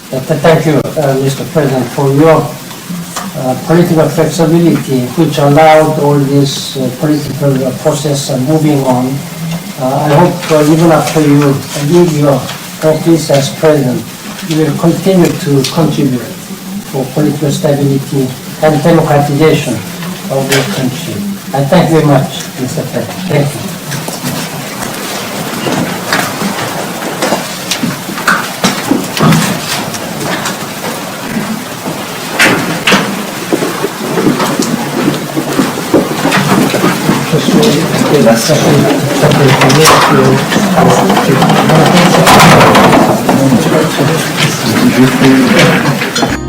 Thank you, Mr. President, for your political flexibility, which allowed all this political process moving on. I hope even after you leave your office as president, you will continue to contribute for political stability and democratization of your country. I thank you very much, Mr. President. Thank you. Je